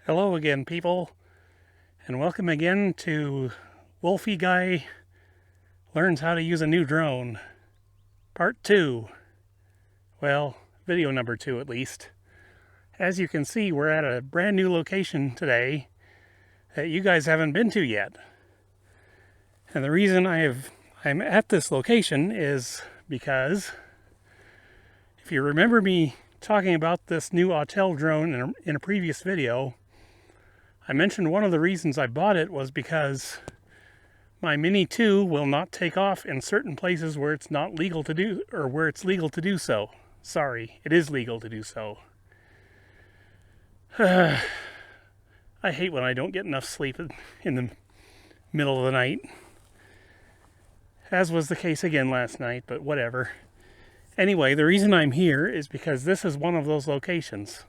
Hello again, people, and welcome again to Wolfie Guy Learns How to Use a New Drone, Part 2. Well, video number 2 at least. As you can see, we're at a brand new location today that you guys haven't been to yet. And the reason I'm at this location is because if you remember me talking about this new Autel drone in a previous video, I mentioned one of the reasons I bought it was because my Mini 2 will not take off in certain places where it's not legal to do, or where it's legal to do so. Sorry, it is legal to do so. I hate when I don't get enough sleep in the middle of the night. As was the case again last night, but whatever. Anyway, the reason I'm here is because this is one of those locations.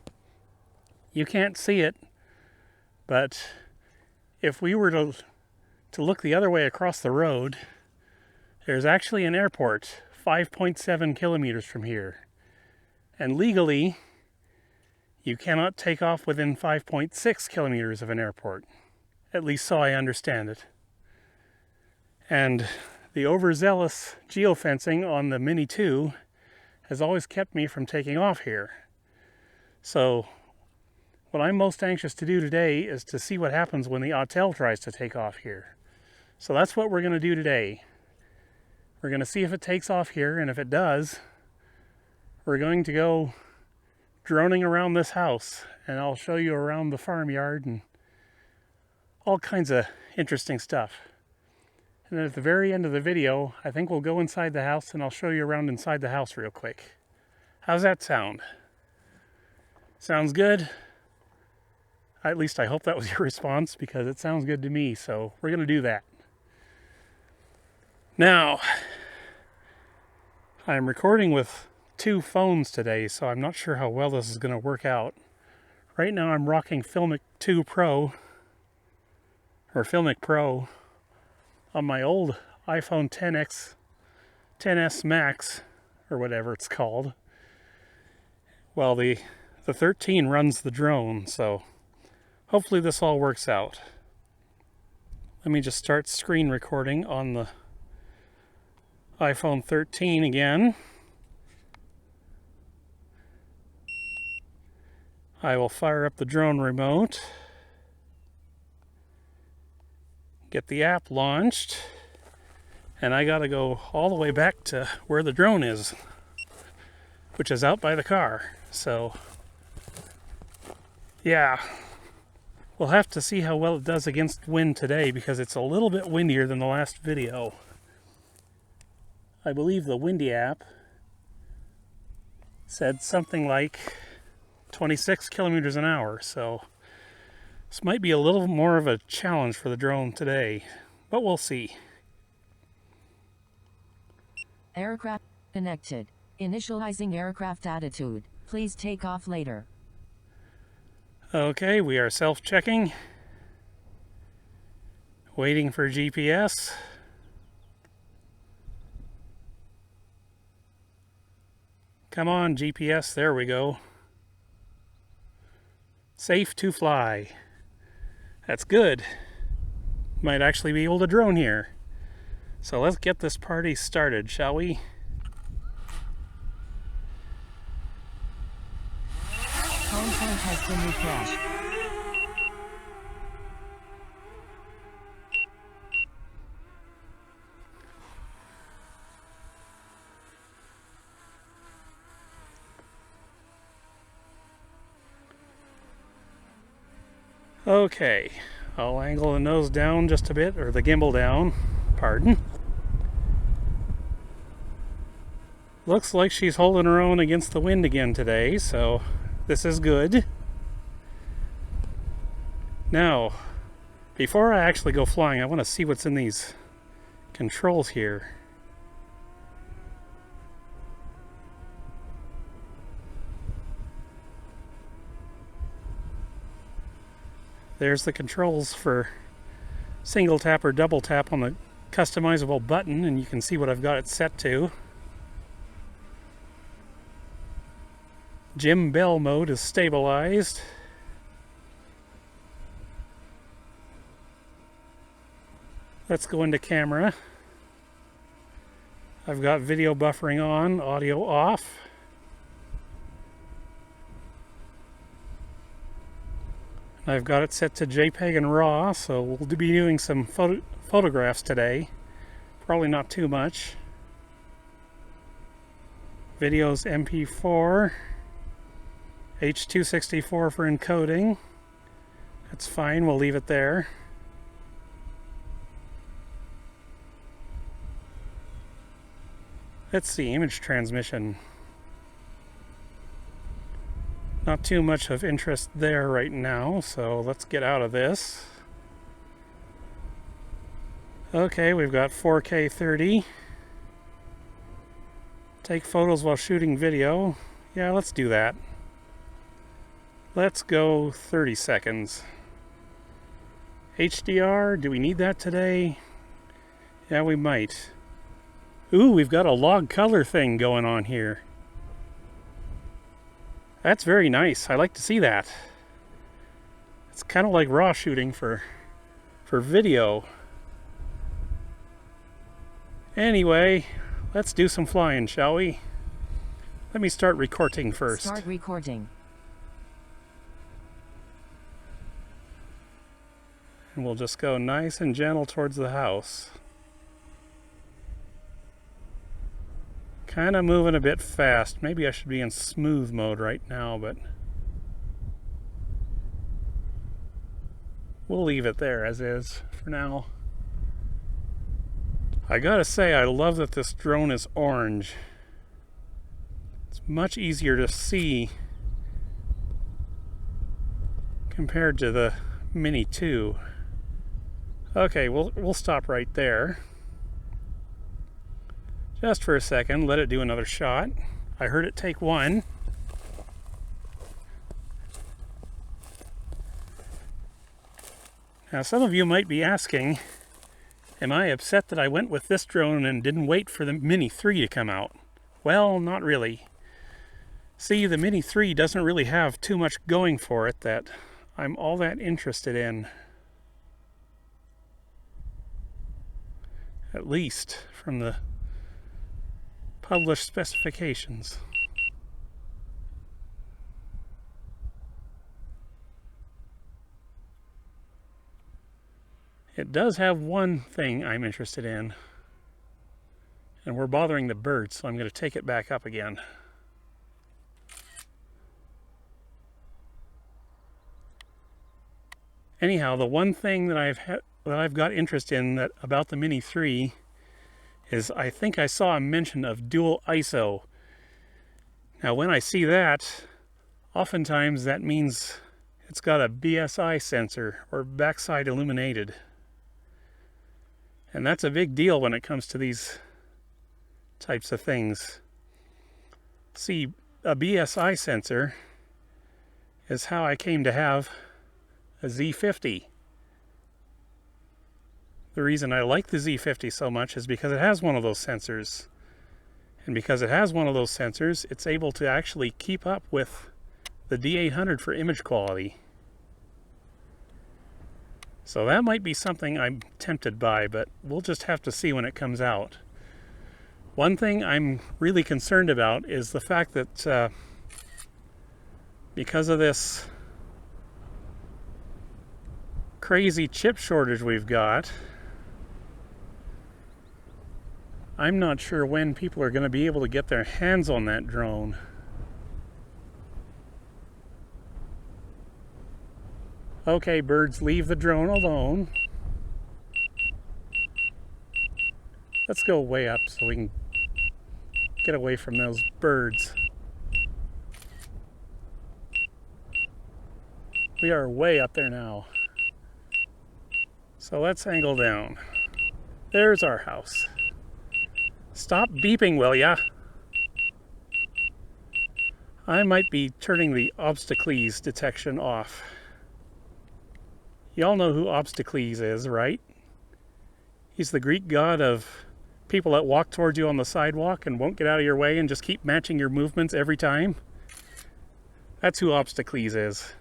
You can't see it, but if we were to look the other way across the road, there's actually an airport 5.7 kilometers from here. And legally, you cannot take off within 5.6 kilometers of an airport. At least so I understand it. And the overzealous geofencing on the Mini 2 has always kept me from taking off here. So what I'm most anxious to do today is to see what happens when the Autel tries to take off here. So that's what we're going to do today. We're going to see if it takes off here, and if it does, we're going to go droning around this house, and I'll show you around the farmyard and all kinds of interesting stuff. And then at the very end of the video, I think we'll go inside the house and I'll show you around inside the house real quick. How's that sound? Sounds good? At least I hope that was your response, because it sounds good to me, so we're going to do that. Now, I'm recording with two phones today, so I'm not sure how well this is going to work out. Right now I'm rocking Filmic 2 Pro, or Filmic Pro, on my old iPhone XS Max, or whatever it's called. Well, the 13 runs the drone, so hopefully this all works out. Let me just start screen recording on the iPhone 13 again. I will fire up the drone remote, get the app launched, and I gotta go all the way back to where the drone is, which is out by the car. So yeah, we'll have to see how well it does against wind today, because it's a little bit windier than the last video. I believe the windy app said something like 26 kilometers an hour, so this might be a little more of a challenge for the drone today, but we'll see. Aircraft connected. Initializing aircraft attitude. Please take off later. Okay, we are self-checking. Waiting for GPS. Come on, GPS, there we go. Safe to fly. That's good. Might actually be able to drone here. So let's get this party started, shall we? Home point has been refreshed. Okay, I'll angle the nose down just a bit, or the gimbal down, pardon. Looks like she's holding her own against the wind again today, so this is good. Now, before I actually go flying, I want to see what's in these controls here. There's the controls for single tap or double tap on the customizable button, and you can see what I've got it set to. Jim Bell mode is stabilized. Let's go into camera. I've got video buffering on, audio off. I've got it set to JPEG and RAW, so we'll be doing some photographs today. Probably not too much. Video's MP4, H.264 for encoding. That's fine, we'll leave it there. Let's see, image transmission. Not too much of interest there right now, so let's get out of this. Okay, we've got 4K 30. Take photos while shooting video. Yeah, let's do that. Let's go 30 seconds. HDR, do we need that today? Yeah, we might. Ooh, we've got a log color thing going on here. That's very nice. I like to see that. It's kind of like raw shooting for video. Anyway, let's do some flying, shall we? Let me start recording first. Start recording. And we'll just go nice and gentle towards the house. Kind of moving a bit fast. Maybe I should be in smooth mode right now, but we'll leave it there as is for now. I gotta say, I love that this drone is orange. It's much easier to see compared to the Mini 2. Okay, we'll stop right there. Just for a second, let it do another shot. I heard it take one. Now some of you might be asking, am I upset that I went with this drone and didn't wait for the Mini 3 to come out? Well, not really. See, the Mini 3 doesn't really have too much going for it that I'm all that interested in. At least from the published specifications. It does have one thing I'm interested in, and we're bothering the birds, so I'm going to take it back up again. Anyhow, the one thing that I've got interest in about the Mini 3 is I think I saw a mention of dual ISO. Now when I see that, oftentimes that means it's got a BSI sensor, or backside illuminated. And that's a big deal when it comes to these types of things. See, a BSI sensor is how I came to have a Z50. The reason I like the Z50 so much is because it has one of those sensors. And because it has one of those sensors, it's able to actually keep up with the D800 for image quality. So that might be something I'm tempted by, but we'll just have to see when it comes out. One thing I'm really concerned about is the fact that because of this crazy chip shortage we've got, I'm not sure when people are going to be able to get their hands on that drone. Okay, birds, leave the drone alone. Let's go way up so we can get away from those birds. We are way up there now. So let's angle down. There's our house. Stop beeping, will ya? I might be turning the obstacles detection off. Y'all know who Obstacles is, right? He's the Greek god of people that walk towards you on the sidewalk and won't get out of your way and just keep matching your movements every time. That's who Obstacles is.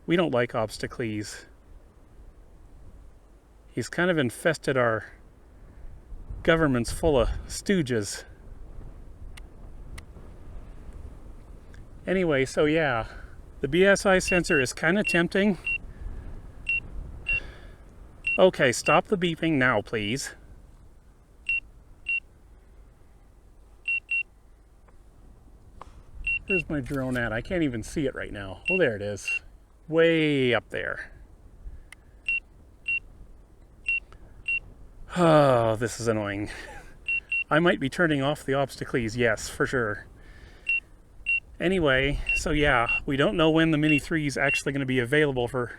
We don't like Obstacles. He's kind of infested our government's full of stooges. Anyway, so yeah, the BSI sensor is kind of tempting. Okay, stop the beeping now, please. Where's my drone at? I can't even see it right now. Oh, there it is. Way up there. Oh, this is annoying. I might be turning off the obstacles, yes, for sure. Anyway, so yeah, we don't know when the Mini 3 is actually going to be available for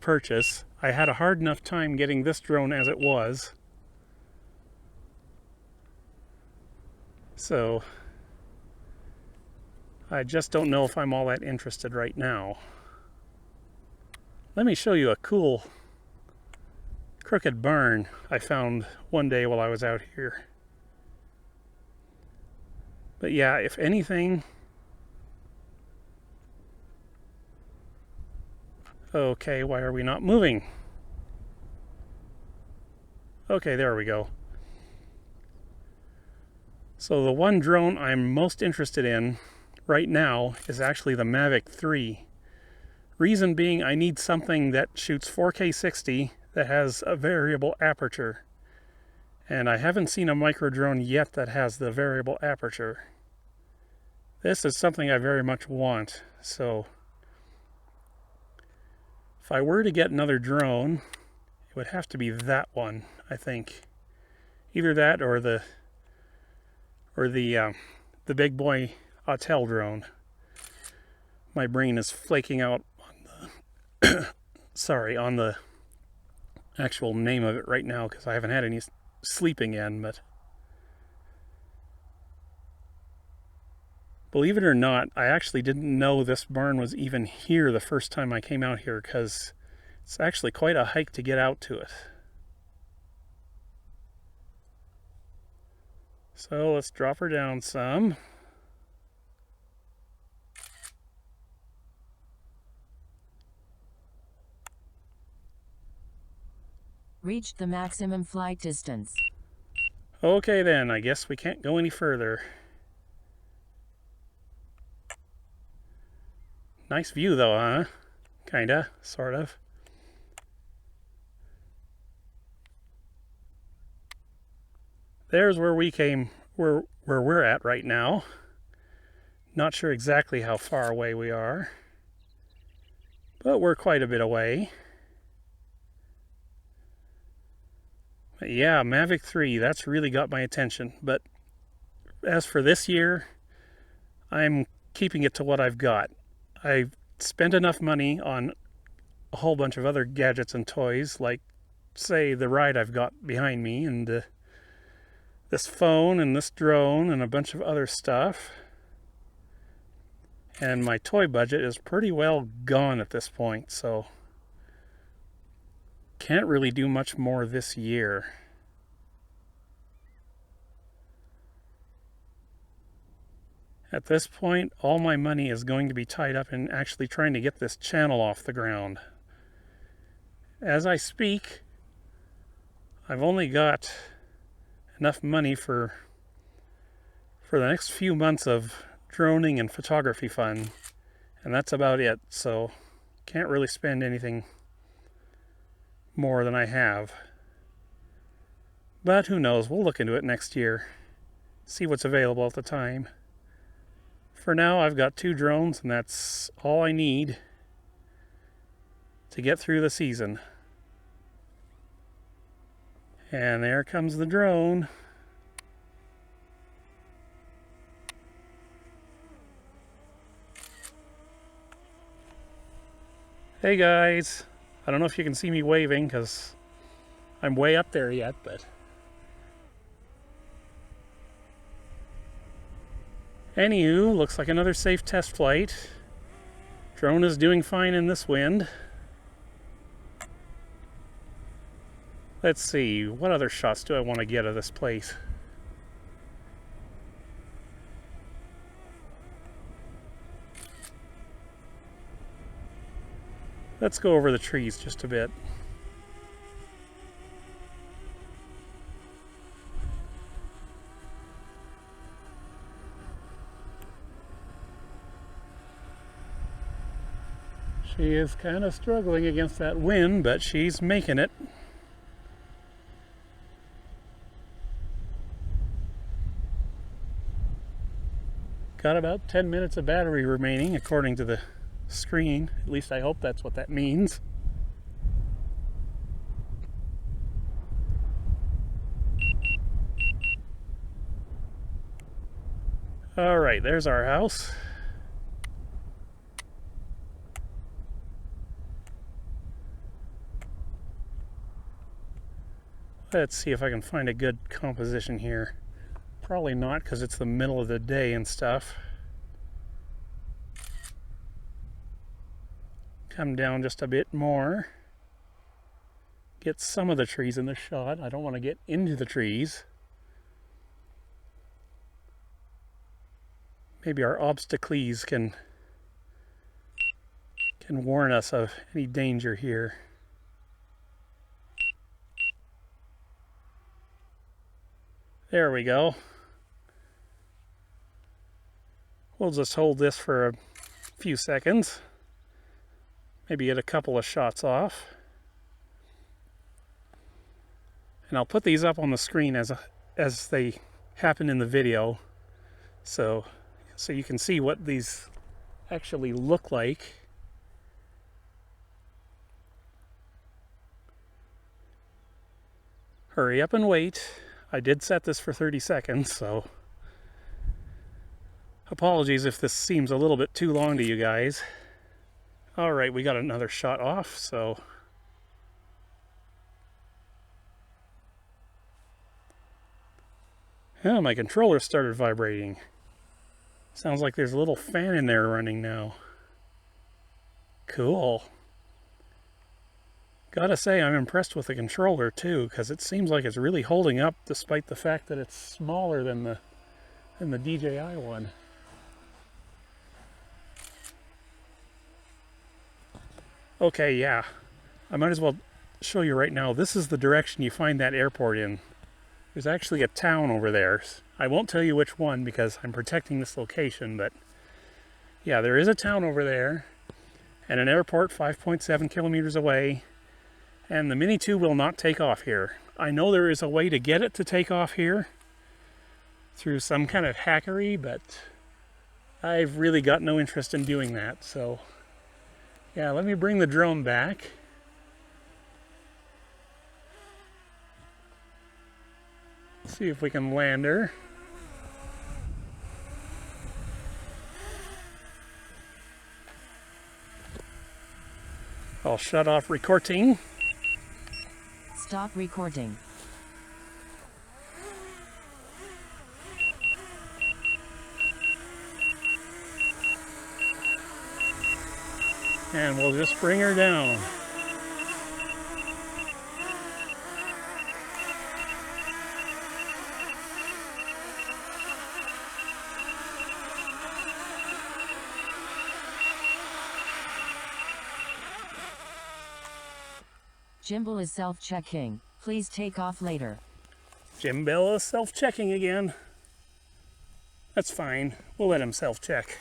purchase. I had a hard enough time getting this drone as it was. So, I just don't know if I'm all that interested right now. Let me show you a cool crooked barn I found one day while I was out here. But yeah, if anything... Okay, why are we not moving? Okay, there we go. So the one drone I'm most interested in right now is actually the Mavic 3. Reason being, I need something that shoots 4K 60 that has a variable aperture. And I haven't seen a micro drone yet that has the variable aperture. This is something I very much want, so if I were to get another drone, it would have to be that one, I think. Either that or the big boy Autel drone. My brain is flaking out on the sorry, on the actual name of it right now because I haven't had any sleeping in, but believe it or not, I actually didn't know this barn was even here the first time I came out here because it's actually quite a hike to get out to it. So let's drop her down some. Reached the maximum flight distance. Okay then, I guess we can't go any further. Nice view though, huh? Kinda, sort of. There's where we came, where we're at right now. Not sure exactly how far away we are, but we're quite a bit away. But yeah, Mavic 3, that's really got my attention. But as for this year, I'm keeping it to what I've got. I've spent enough money on a whole bunch of other gadgets and toys, like, say, the ride I've got behind me, and this phone, and this drone, and a bunch of other stuff. And my toy budget is pretty well gone at this point, so can't really do much more this year. At this point, all my money is going to be tied up in actually trying to get this channel off the ground. As I speak, I've only got enough money for the next few months of droning and photography fun, and that's about it, so can't really spend anything more than I have. But who knows, we'll look into it next year, see what's available at the time. For now, I've got 2 drones, and that's all I need to get through the season. And there comes the drone. Hey guys, I don't know if you can see me waving because I'm way up there yet, but anywho, looks like another safe test flight. Drone is doing fine in this wind. Let's see, what other shots do I want to get of this place? Let's go over the trees just a bit. She is kind of struggling against that wind, but she's making it. Got about 10 minutes of battery remaining according to the screen. At least I hope that's what that means. Alright, there's our house. Let's see if I can find a good composition here. Probably not, because it's the middle of the day and stuff. Come down just a bit more. Get some of the trees in the shot. I don't want to get into the trees. Maybe our obstacles can warn us of any danger here. There we go. We'll just hold this for a few seconds. Maybe get a couple of shots off. And I'll put these up on the screen as they happen in the video. So you can see what these actually look like. Hurry up and wait. I did set this for 30 seconds, so apologies if this seems a little bit too long to you guys. All right, we got another shot off, so oh, my controller started vibrating. Sounds like there's a little fan in there running now. Cool. Gotta say, I'm impressed with the controller too, because it seems like it's really holding up despite the fact that it's smaller than the DJI one. Okay, yeah. I might as well show you right now. This is the direction you find that airport in. There's actually a town over there. I won't tell you which one because I'm protecting this location, but yeah, there is a town over there and an airport 5.7 kilometers away. And the Mini 2 will not take off here. I know there is a way to get it to take off here through some kind of hackery, but I've really got no interest in doing that. So yeah, let me bring the drone back. See if we can land her. I'll shut off recording. Stop recording. And we'll just bring her down. Gimbal is self-checking. Please take off later. Gimbal is self-checking again. That's fine. We'll let him self-check.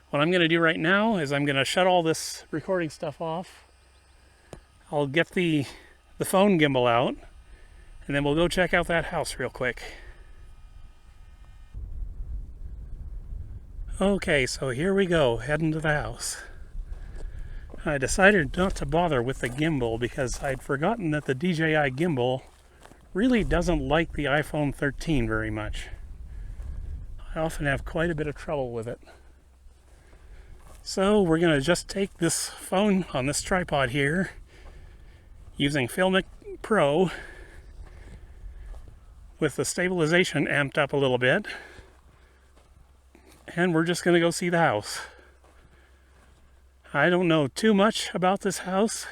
What I'm going to do right now is I'm going to shut all this recording stuff off. I'll get the phone gimbal out, and then we'll go check out that house real quick. Okay, so here we go, heading to the house. I decided not to bother with the gimbal because I'd forgotten that the DJI gimbal really doesn't like the iPhone 13 very much. I often have quite a bit of trouble with it. So we're going to just take this phone on this tripod here using Filmic Pro with the stabilization amped up a little bit, and we're just going to go see the house. I don't know too much about this house,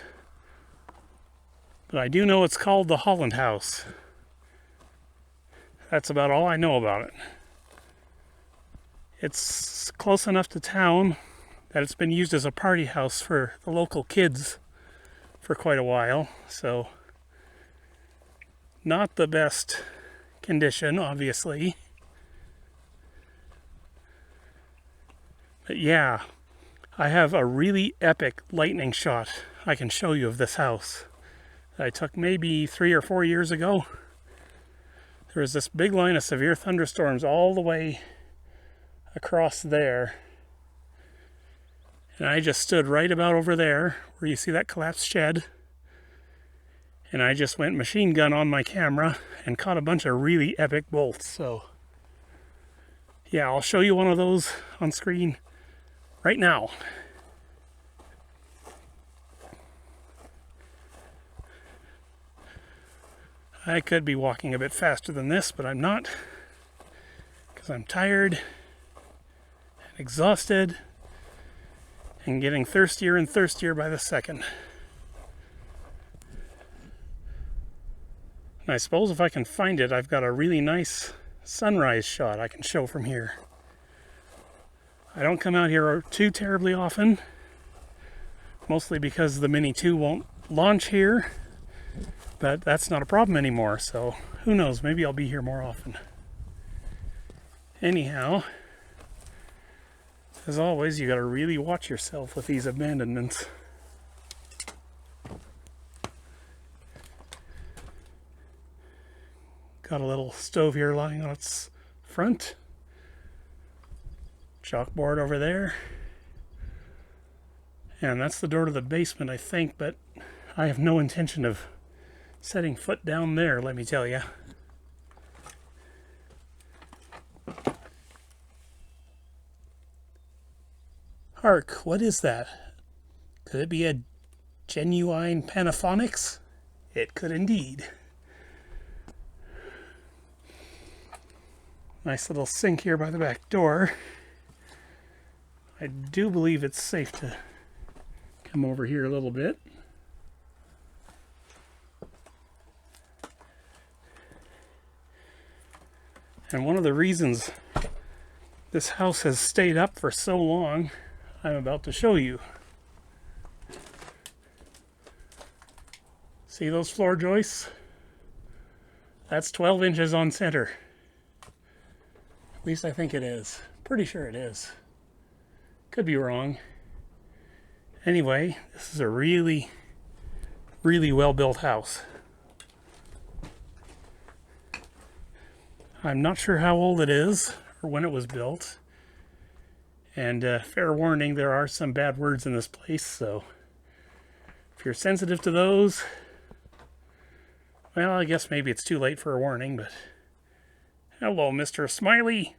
but I do know it's called the Holland house. That's about all I know about it. It's close enough to town that it's been used as a party house for the local kids for quite a while, so not the best condition, obviously. But yeah, I have a really epic lightning shot I can show you of this house that I took maybe 3 or 4 years ago. There was this big line of severe thunderstorms all the way across there. And I just stood right about over there where you see that collapsed shed. And I just went machine gun on my camera and caught a bunch of really epic bolts. So yeah, I'll show you one of those on screen right now. I could be walking a bit faster than this, but I'm not, because I'm tired and exhausted and getting thirstier and thirstier by the second. And I suppose if I can find it, I've got a really nice sunrise shot I can show from here. I don't come out here too terribly often, mostly because the Mini 2 won't launch here, but that's not a problem anymore, so who knows, maybe I'll be here more often. Anyhow, as always, you gotta really watch yourself with these abandonments. Got a little stove here lying on its front. Chalkboard over there. And that's the door to the basement, I think, but I have no intention of setting foot down there, let me tell you. Hark, what is that? Could it be a genuine Panaphonics? It could indeed. Nice little sink here by the back door. I do believe it's safe to come over here a little bit. And one of the reasons this house has stayed up for so long, I'm about to show you. See those floor joists? That's 12 inches on center. At least I think it is. Pretty sure it is. Could be wrong. Anyway, this is a really, really well-built house. I'm not sure how old it is or when it was built. And fair warning, there are some bad words in this place, so if you're sensitive to those, well, I guess maybe it's too late for a warning, but hello, Mr. Smiley.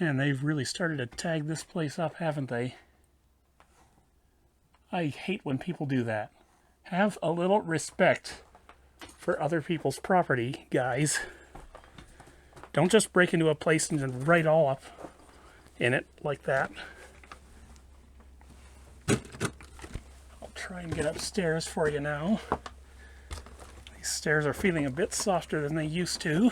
Man, they've really started to tag this place up, haven't they? I hate when people do that. Have a little respect for other people's property, guys. Don't just break into a place and then write all up in it like that. I'll try and get upstairs for you now. These stairs are feeling a bit softer than they used to.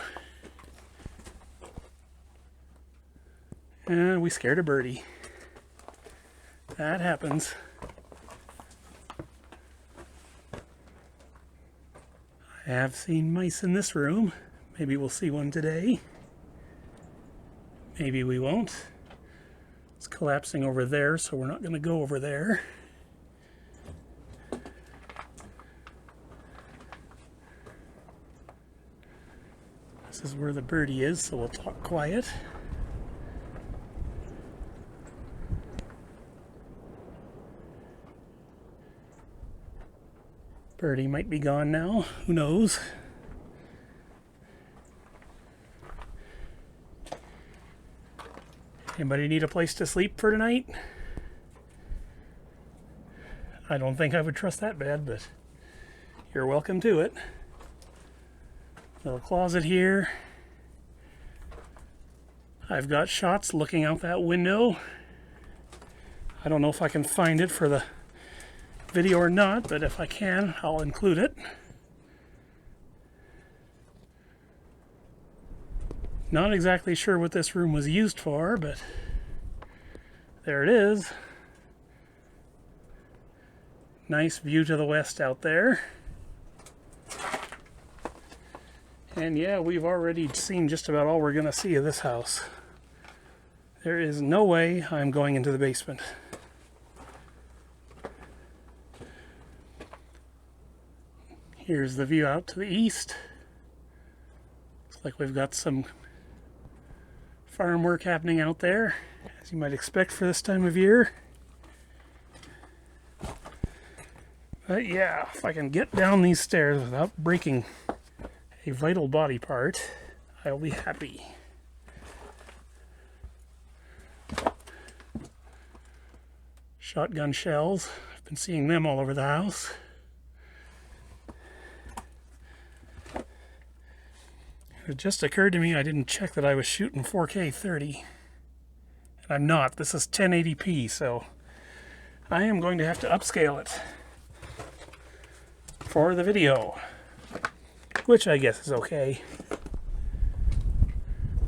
And we scared a birdie. That happens. I have seen mice in this room. Maybe we'll see one today. Maybe we won't. It's collapsing over there, so we're not going to go over there. This is where the birdie is, so we'll talk quiet. Birdie might be gone now, who knows? Anybody need a place to sleep for tonight? I don't think I would trust that bad, but you're welcome to it. Little closet here. I've got shots looking out that window. I don't know if I can find it for the video or not, but if I can, I'll include it. Not exactly sure what this room was used for, but there it is. Nice view to the west out there. And yeah, we've already seen just about all we're going to see of this house. There is no way I'm going into the basement. Here's the view out to the east. Looks like we've got some farm work happening out there, as you might expect for this time of year. But yeah, if I can get down these stairs without breaking a vital body part, I'll be happy. Shotgun shells. I've been seeing them all over the house. It just occurred to me I didn't check that I was shooting 4K 30. And I'm not. This is 1080p, so I am going to have to upscale it for the video, which I guess is okay.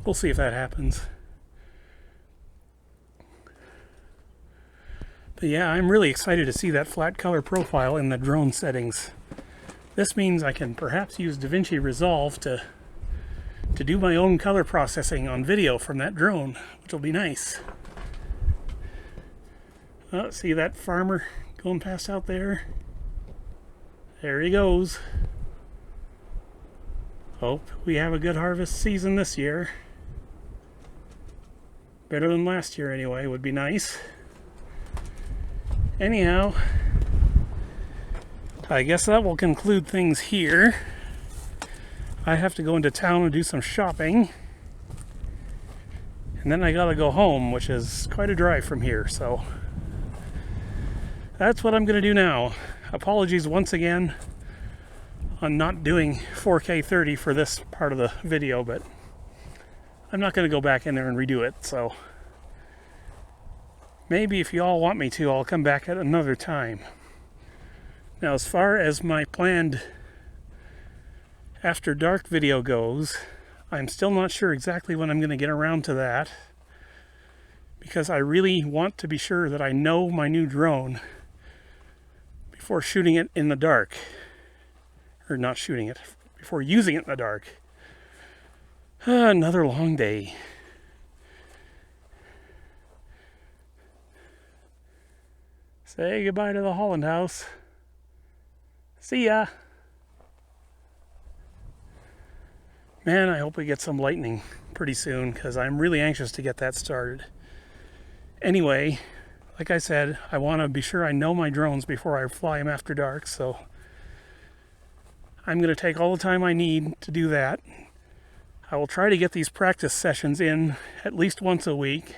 We'll see if that happens. But yeah, I'm really excited to see that flat color profile in the drone settings. This means I can perhaps use DaVinci Resolve to do my own color processing on video from that drone, which will be nice. Oh, see that farmer going past out there? There he goes. Hope we have a good harvest season this year. Better than last year anyway, would be nice. Anyhow, I guess that will conclude things here. I have to go into town and do some shopping. And then I gotta go home, which is quite a drive from here, so that's what I'm gonna do now. Apologies once again on not doing 4K 30 for this part of the video, but I'm not gonna go back in there and redo it, so maybe if you all want me to, I'll come back at another time. Now, as far as my planned after dark video goes, I'm still not sure exactly when I'm going to get around to that, because I really want to be sure that I know my new drone before shooting it in the dark. Or not shooting it, before using it in the dark. Another long day. Say goodbye to the Holland house. See ya. Man, I hope we get some lightning pretty soon, because I'm really anxious to get that started. Anyway, like I said, I want to be sure I know my drones before I fly them after dark, so I'm going to take all the time I need to do that. I will try to get these practice sessions in at least once a week.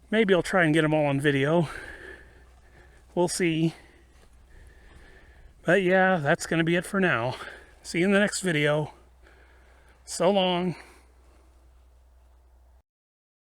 Maybe I'll try and get them all on video. We'll see. But yeah, that's going to be it for now. See you in the next video. So long.